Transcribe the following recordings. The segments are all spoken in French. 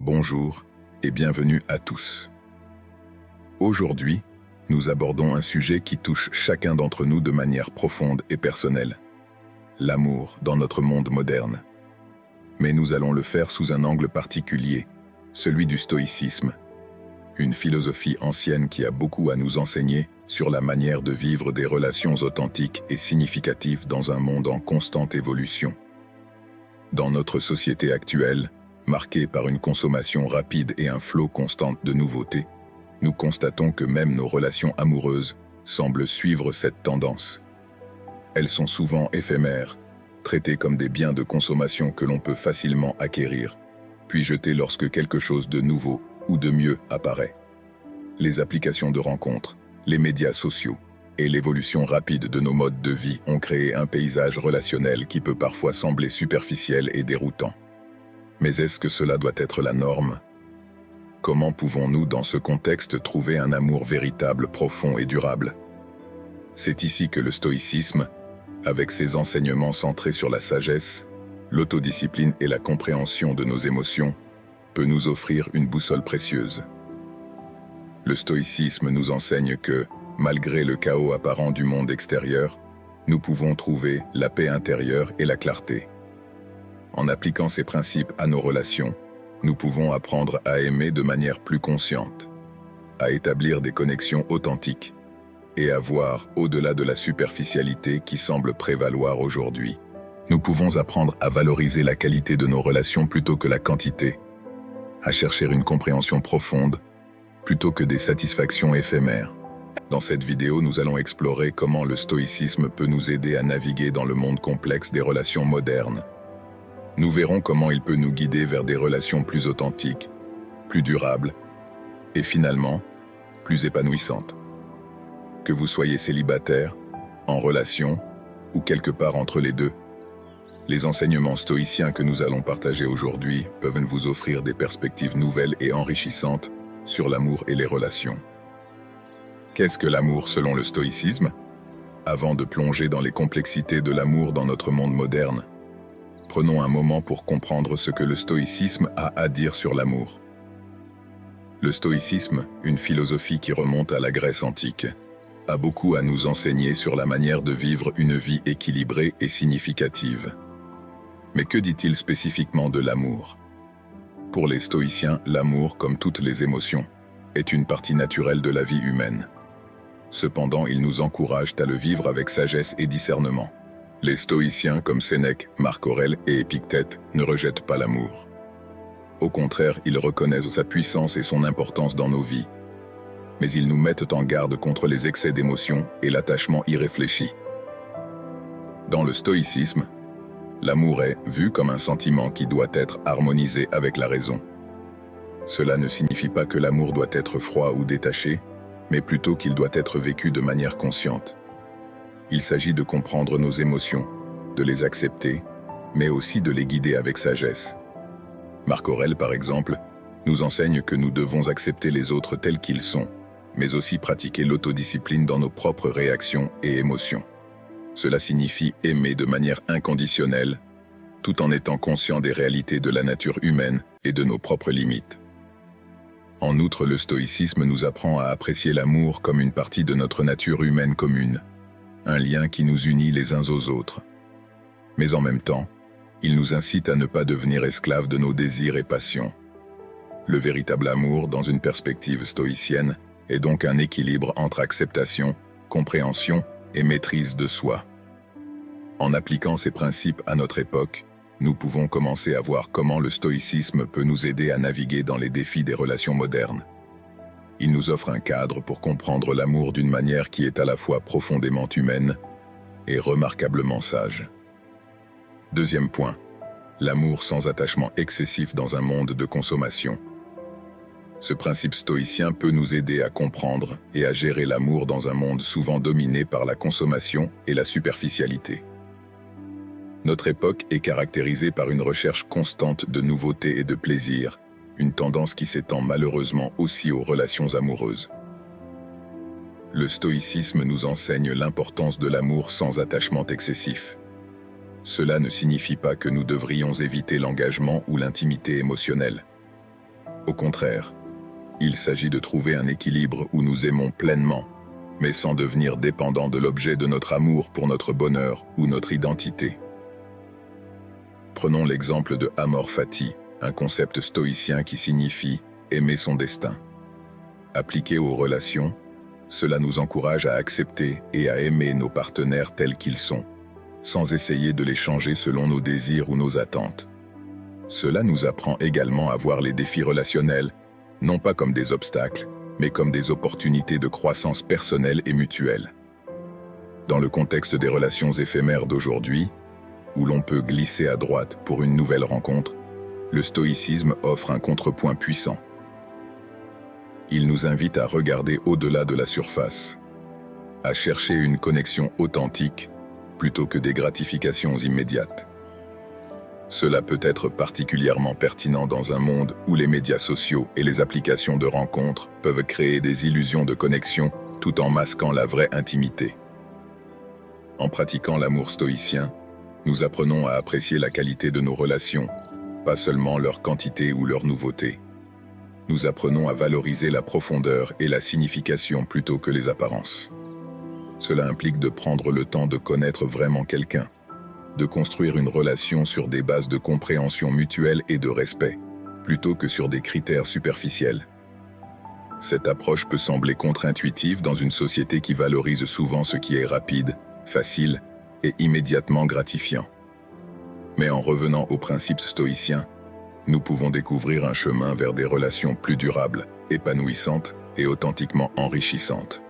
Bonjour et bienvenue à tous. Aujourd'hui, nous abordons un sujet qui touche chacun d'entre nous de manière profonde et personnelle. L'amour dans notre monde moderne. Mais nous allons le faire sous un angle particulier, celui du stoïcisme. Une philosophie ancienne qui a beaucoup à nous enseigner sur la manière de vivre des relations authentiques et significatives dans un monde en constante évolution. Dans notre société actuelle, marquée par une consommation rapide et un flot constant de nouveautés, nous constatons que même nos relations amoureuses semblent suivre cette tendance. Elles sont souvent éphémères, traitées comme des biens de consommation que l'on peut facilement acquérir, puis jeter lorsque quelque chose de nouveau ou de mieux apparaît. Les applications de rencontres, les médias sociaux et l'évolution rapide de nos modes de vie ont créé un paysage relationnel qui peut parfois sembler superficiel et déroutant. Mais est-ce que cela doit être la norme ? Comment pouvons-nous dans ce contexte trouver un amour véritable, profond et durable ? C'est ici que le stoïcisme, avec ses enseignements centrés sur la sagesse, l'autodiscipline et la compréhension de nos émotions, peut nous offrir une boussole précieuse. Le stoïcisme nous enseigne que, malgré le chaos apparent du monde extérieur, nous pouvons trouver la paix intérieure et la clarté. En appliquant ces principes à nos relations, nous pouvons apprendre à aimer de manière plus consciente, à établir des connexions authentiques et à voir au-delà de la superficialité qui semble prévaloir aujourd'hui. Nous pouvons apprendre à valoriser la qualité de nos relations plutôt que la quantité, à chercher une compréhension profonde plutôt que des satisfactions éphémères. Dans cette vidéo, nous allons explorer comment le stoïcisme peut nous aider à naviguer dans le monde complexe des relations modernes. Nous verrons comment il peut nous guider vers des relations plus authentiques, plus durables et finalement, plus épanouissantes. Que vous soyez célibataire, en relation ou quelque part entre les deux, les enseignements stoïciens que nous allons partager aujourd'hui peuvent vous offrir des perspectives nouvelles et enrichissantes sur l'amour et les relations. Qu'est-ce que l'amour selon le stoïcisme ? Avant de plonger dans les complexités de l'amour dans notre monde moderne, prenons un moment pour comprendre ce que le stoïcisme a à dire sur l'amour. Le stoïcisme, une philosophie qui remonte à la Grèce antique, a beaucoup à nous enseigner sur la manière de vivre une vie équilibrée et significative. Mais que dit-il spécifiquement de l'amour ? Pour les stoïciens, l'amour, comme toutes les émotions, est une partie naturelle de la vie humaine. Cependant, ils nous encouragent à le vivre avec sagesse et discernement. Les stoïciens comme Sénèque, Marc Aurèle et Épictète ne rejettent pas l'amour. Au contraire, ils reconnaissent sa puissance et son importance dans nos vies. Mais ils nous mettent en garde contre les excès d'émotions et l'attachement irréfléchi. Dans le stoïcisme, l'amour est vu comme un sentiment qui doit être harmonisé avec la raison. Cela ne signifie pas que l'amour doit être froid ou détaché, mais plutôt qu'il doit être vécu de manière consciente. Il s'agit de comprendre nos émotions, de les accepter, mais aussi de les guider avec sagesse. Marc Aurèle, par exemple, nous enseigne que nous devons accepter les autres tels qu'ils sont, mais aussi pratiquer l'autodiscipline dans nos propres réactions et émotions. Cela signifie aimer de manière inconditionnelle, tout en étant conscient des réalités de la nature humaine et de nos propres limites. En outre, le stoïcisme nous apprend à apprécier l'amour comme une partie de notre nature humaine commune, un lien qui nous unit les uns aux autres. Mais en même temps, il nous incite à ne pas devenir esclaves de nos désirs et passions. Le véritable amour, dans une perspective stoïcienne, est donc un équilibre entre acceptation, compréhension et maîtrise de soi. En appliquant ces principes à notre époque, nous pouvons commencer à voir comment le stoïcisme peut nous aider à naviguer dans les défis des relations modernes. Il nous offre un cadre pour comprendre l'amour d'une manière qui est à la fois profondément humaine et remarquablement sage. Deuxième point, l'amour sans attachement excessif dans un monde de consommation. Ce principe stoïcien peut nous aider à comprendre et à gérer l'amour dans un monde souvent dominé par la consommation et la superficialité. Notre époque est caractérisée par une recherche constante de nouveautés et de plaisir, une tendance qui s'étend malheureusement aussi aux relations amoureuses. Le stoïcisme nous enseigne l'importance de l'amour sans attachement excessif. Cela ne signifie pas que nous devrions éviter l'engagement ou l'intimité émotionnelle. Au contraire, il s'agit de trouver un équilibre où nous aimons pleinement, mais sans devenir dépendants de l'objet de notre amour pour notre bonheur ou notre identité. Prenons l'exemple de amor fati, un concept stoïcien qui signifie aimer son destin. Appliqué aux relations, cela nous encourage à accepter et à aimer nos partenaires tels qu'ils sont, sans essayer de les changer selon nos désirs ou nos attentes. Cela nous apprend également à voir les défis relationnels, non pas comme des obstacles, mais comme des opportunités de croissance personnelle et mutuelle. Dans le contexte des relations éphémères d'aujourd'hui, où l'on peut glisser à droite pour une nouvelle rencontre, le stoïcisme offre un contrepoint puissant. Il nous invite à regarder au-delà de la surface, à chercher une connexion authentique plutôt que des gratifications immédiates. Cela peut être particulièrement pertinent dans un monde où les médias sociaux et les applications de rencontres peuvent créer des illusions de connexion tout en masquant la vraie intimité. En pratiquant l'amour stoïcien, nous apprenons à apprécier la qualité de nos relations, pas seulement leur quantité ou leur nouveauté. Nous apprenons à valoriser la profondeur et la signification plutôt que les apparences. Cela implique de prendre le temps de connaître vraiment quelqu'un, de construire une relation sur des bases de compréhension mutuelle et de respect, plutôt que sur des critères superficiels. Cette approche peut sembler contre-intuitive dans une société qui valorise souvent ce qui est rapide, facile et immédiatement gratifiant. Mais en revenant aux principes stoïciens, nous pouvons découvrir un chemin vers des relations plus durables, épanouissantes et authentiquement enrichissantes.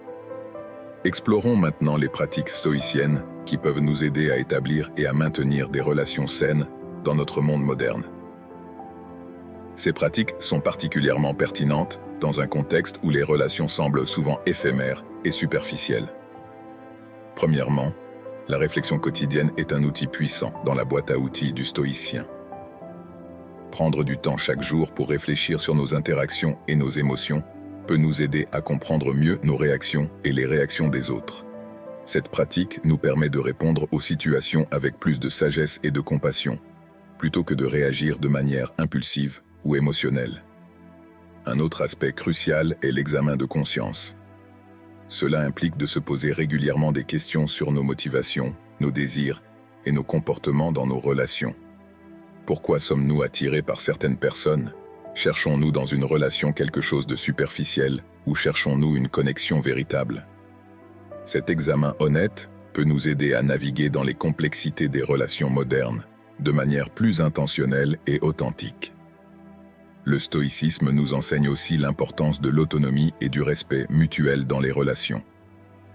Explorons maintenant les pratiques stoïciennes qui peuvent nous aider à établir et à maintenir des relations saines dans notre monde moderne. Ces pratiques sont particulièrement pertinentes dans un contexte où les relations semblent souvent éphémères et superficielles. Premièrement, la réflexion quotidienne est un outil puissant dans la boîte à outils du stoïcien. Prendre du temps chaque jour pour réfléchir sur nos interactions et nos émotions peut nous aider à comprendre mieux nos réactions et les réactions des autres. Cette pratique nous permet de répondre aux situations avec plus de sagesse et de compassion, plutôt que de réagir de manière impulsive ou émotionnelle. Un autre aspect crucial est l'examen de conscience. Cela implique de se poser régulièrement des questions sur nos motivations, nos désirs et nos comportements dans nos relations. Pourquoi sommes-nous attirés par certaines personnes ? Cherchons-nous dans une relation quelque chose de superficiel ou cherchons-nous une connexion véritable ? Cet examen honnête peut nous aider à naviguer dans les complexités des relations modernes, de manière plus intentionnelle et authentique. Le stoïcisme nous enseigne aussi l'importance de l'autonomie et du respect mutuel dans les relations.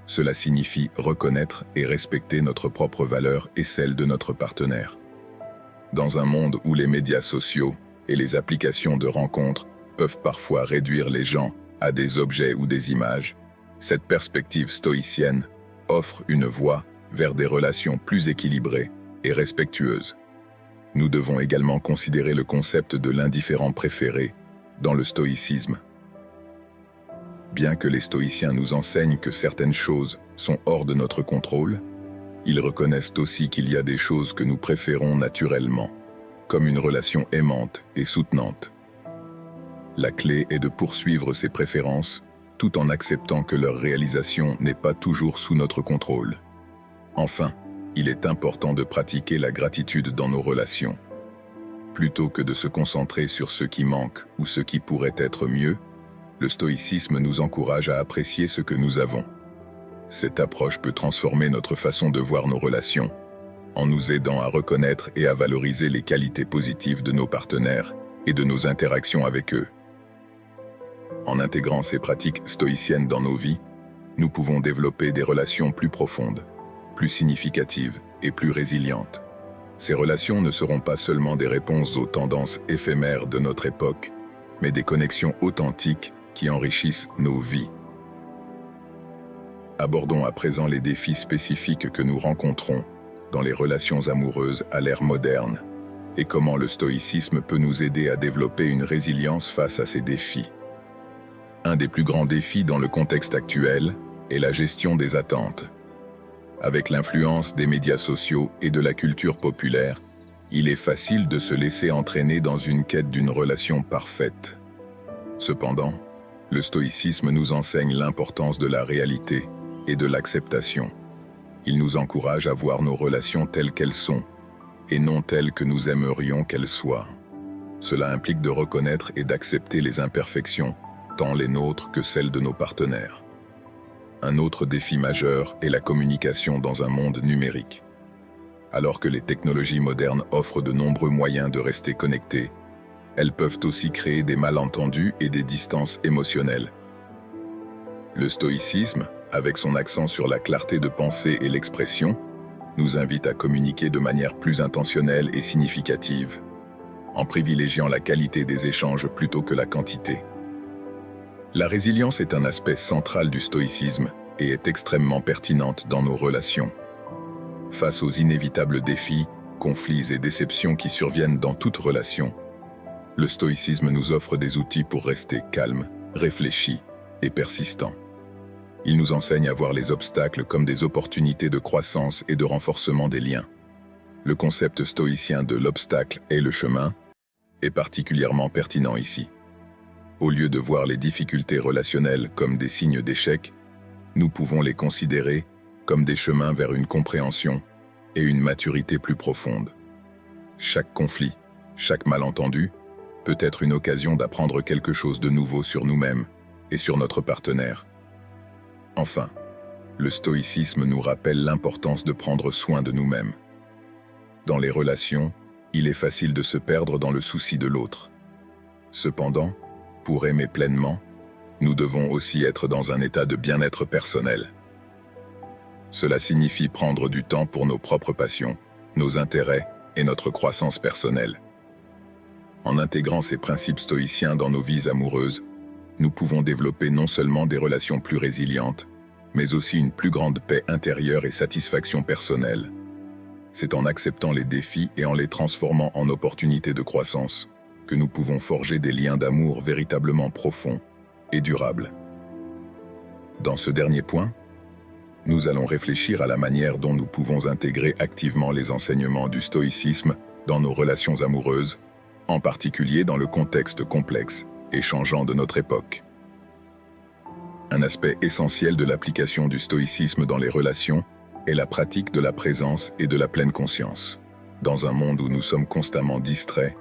Cela signifie reconnaître et respecter notre propre valeur et celle de notre partenaire. Dans un monde où les médias sociaux et les applications de rencontres peuvent parfois réduire les gens à des objets ou des images, cette perspective stoïcienne offre une voie vers des relations plus équilibrées et respectueuses. Nous devons également considérer le concept de l'indifférent préféré dans le stoïcisme. Bien que les stoïciens nous enseignent que certaines choses sont hors de notre contrôle, ils reconnaissent aussi qu'il y a des choses que nous préférons naturellement, comme une relation aimante et soutenante. La clé est de poursuivre ces préférences tout en acceptant que leur réalisation n'est pas toujours sous notre contrôle. Enfin, il est important de pratiquer la gratitude dans nos relations. Plutôt que de se concentrer sur ce qui manque ou ce qui pourrait être mieux, le stoïcisme nous encourage à apprécier ce que nous avons. Cette approche peut transformer notre façon de voir nos relations, en nous aidant à reconnaître et à valoriser les qualités positives de nos partenaires et de nos interactions avec eux. En intégrant ces pratiques stoïciennes dans nos vies, nous pouvons développer des relations plus profondes, plus significatives et plus résilientes. Ces relations ne seront pas seulement des réponses aux tendances éphémères de notre époque, mais des connexions authentiques qui enrichissent nos vies. Abordons à présent les défis spécifiques que nous rencontrons dans les relations amoureuses à l'ère moderne et comment le stoïcisme peut nous aider à développer une résilience face à ces défis. Un des plus grands défis dans le contexte actuel est la gestion des attentes. Avec l'influence des médias sociaux et de la culture populaire, il est facile de se laisser entraîner dans une quête d'une relation parfaite. Cependant, le stoïcisme nous enseigne l'importance de la réalité et de l'acceptation. Il nous encourage à voir nos relations telles qu'elles sont, et non telles que nous aimerions qu'elles soient. Cela implique de reconnaître et d'accepter les imperfections, tant les nôtres que celles de nos partenaires. Un autre défi majeur est la communication dans un monde numérique. Alors que les technologies modernes offrent de nombreux moyens de rester connectés, elles peuvent aussi créer des malentendus et des distances émotionnelles. Le stoïcisme, avec son accent sur la clarté de pensée et l'expression, nous invite à communiquer de manière plus intentionnelle et significative, en privilégiant la qualité des échanges plutôt que la quantité. La résilience est un aspect central du stoïcisme et est extrêmement pertinente dans nos relations. Face aux inévitables défis, conflits et déceptions qui surviennent dans toute relation, le stoïcisme nous offre des outils pour rester calme, réfléchi et persistant. Il nous enseigne à voir les obstacles comme des opportunités de croissance et de renforcement des liens. Le concept stoïcien de l'obstacle est le chemin est particulièrement pertinent ici. Au lieu de voir les difficultés relationnelles comme des signes d'échec, nous pouvons les considérer comme des chemins vers une compréhension et une maturité plus profonde. Chaque conflit, chaque malentendu, peut être une occasion d'apprendre quelque chose de nouveau sur nous-mêmes et sur notre partenaire. Enfin, le stoïcisme nous rappelle l'importance de prendre soin de nous-mêmes. Dans les relations, il est facile de se perdre dans le souci de l'autre. Cependant, pour aimer pleinement, nous devons aussi être dans un état de bien-être personnel. Cela signifie prendre du temps pour nos propres passions, nos intérêts et notre croissance personnelle. En intégrant ces principes stoïciens dans nos vies amoureuses, nous pouvons développer non seulement des relations plus résilientes, mais aussi une plus grande paix intérieure et satisfaction personnelle. C'est en acceptant les défis et en les transformant en opportunités de croissance que nous pouvons forger des liens d'amour véritablement profonds et durables. Dans ce dernier point, nous allons réfléchir à la manière dont nous pouvons intégrer activement les enseignements du stoïcisme dans nos relations amoureuses, en particulier dans le contexte complexe et changeant de notre époque. Un aspect essentiel de l'application du stoïcisme dans les relations est la pratique de la présence et de la pleine conscience. Dans un monde où nous sommes constamment distraits,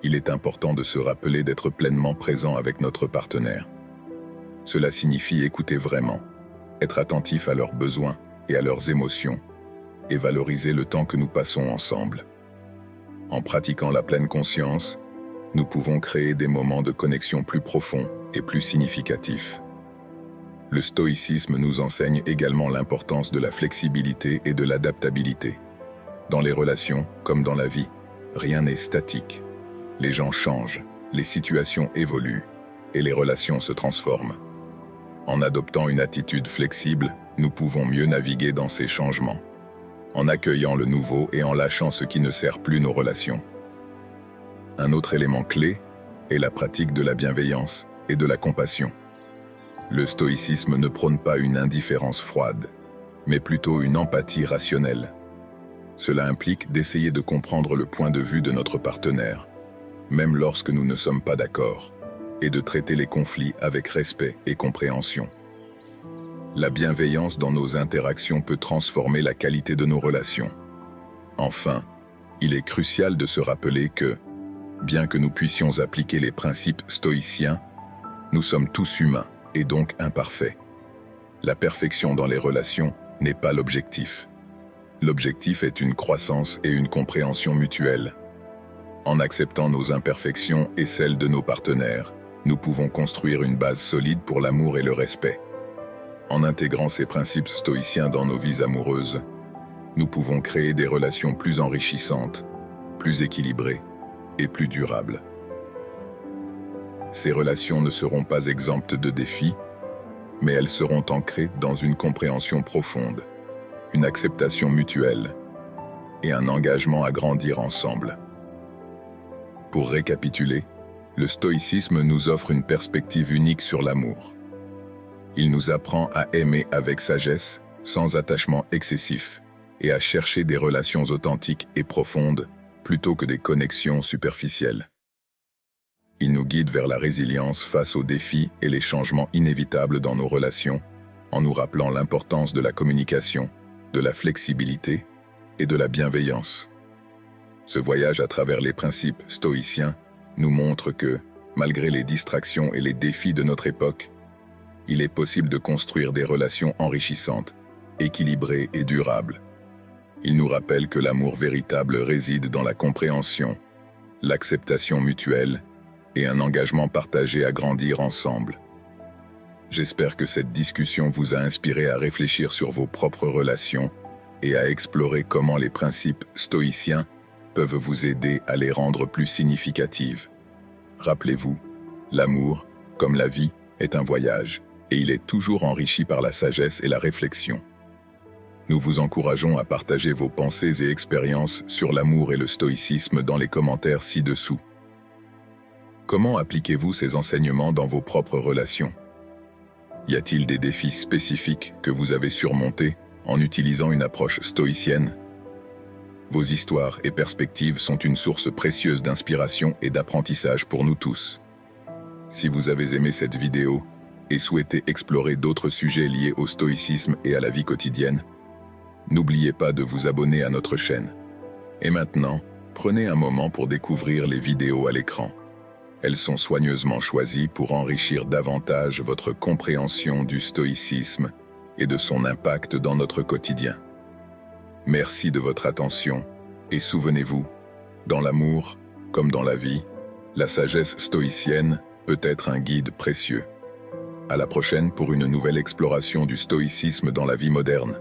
il est important de se rappeler d'être pleinement présent avec notre partenaire. Cela signifie écouter vraiment, être attentif à leurs besoins et à leurs émotions, et valoriser le temps que nous passons ensemble. En pratiquant la pleine conscience, nous pouvons créer des moments de connexion plus profonds et plus significatifs. Le stoïcisme nous enseigne également l'importance de la flexibilité et de l'adaptabilité. Dans les relations, comme dans la vie, rien n'est statique. Les gens changent, les situations évoluent, et les relations se transforment. En adoptant une attitude flexible, nous pouvons mieux naviguer dans ces changements, en accueillant le nouveau et en lâchant ce qui ne sert plus nos relations. Un autre élément clé est la pratique de la bienveillance et de la compassion. Le stoïcisme ne prône pas une indifférence froide, mais plutôt une empathie rationnelle. Cela implique d'essayer de comprendre le point de vue de notre partenaire, même lorsque nous ne sommes pas d'accord, et de traiter les conflits avec respect et compréhension. La bienveillance dans nos interactions peut transformer la qualité de nos relations. Enfin, il est crucial de se rappeler que, bien que nous puissions appliquer les principes stoïciens, nous sommes tous humains et donc imparfaits. La perfection dans les relations n'est pas l'objectif. L'objectif est une croissance et une compréhension mutuelle. En acceptant nos imperfections et celles de nos partenaires, nous pouvons construire une base solide pour l'amour et le respect. En intégrant ces principes stoïciens dans nos vies amoureuses, nous pouvons créer des relations plus enrichissantes, plus équilibrées et plus durables. Ces relations ne seront pas exemptes de défis, mais elles seront ancrées dans une compréhension profonde, une acceptation mutuelle et un engagement à grandir ensemble. Pour récapituler, le stoïcisme nous offre une perspective unique sur l'amour. Il nous apprend à aimer avec sagesse, sans attachement excessif, et à chercher des relations authentiques et profondes, plutôt que des connexions superficielles. Il nous guide vers la résilience face aux défis et les changements inévitables dans nos relations, en nous rappelant l'importance de la communication, de la flexibilité et de la bienveillance. Ce voyage à travers les principes stoïciens nous montre que, malgré les distractions et les défis de notre époque, il est possible de construire des relations enrichissantes, équilibrées et durables. Il nous rappelle que l'amour véritable réside dans la compréhension, l'acceptation mutuelle et un engagement partagé à grandir ensemble. J'espère que cette discussion vous a inspiré à réfléchir sur vos propres relations et à explorer comment les principes stoïciens peuvent vous aider à les rendre plus significatives. Rappelez-vous, l'amour, comme la vie, est un voyage, et il est toujours enrichi par la sagesse et la réflexion. Nous vous encourageons à partager vos pensées et expériences sur l'amour et le stoïcisme dans les commentaires ci-dessous. Comment appliquez-vous ces enseignements dans vos propres relations? Y a-t-il des défis spécifiques que vous avez surmontés en utilisant une approche stoïcienne? Vos histoires et perspectives sont une source précieuse d'inspiration et d'apprentissage pour nous tous. Si vous avez aimé cette vidéo et souhaitez explorer d'autres sujets liés au stoïcisme et à la vie quotidienne, n'oubliez pas de vous abonner à notre chaîne. Et maintenant, prenez un moment pour découvrir les vidéos à l'écran. Elles sont soigneusement choisies pour enrichir davantage votre compréhension du stoïcisme et de son impact dans notre quotidien. Merci de votre attention et souvenez-vous, dans l'amour, comme dans la vie, la sagesse stoïcienne peut être un guide précieux. À la prochaine pour une nouvelle exploration du stoïcisme dans la vie moderne.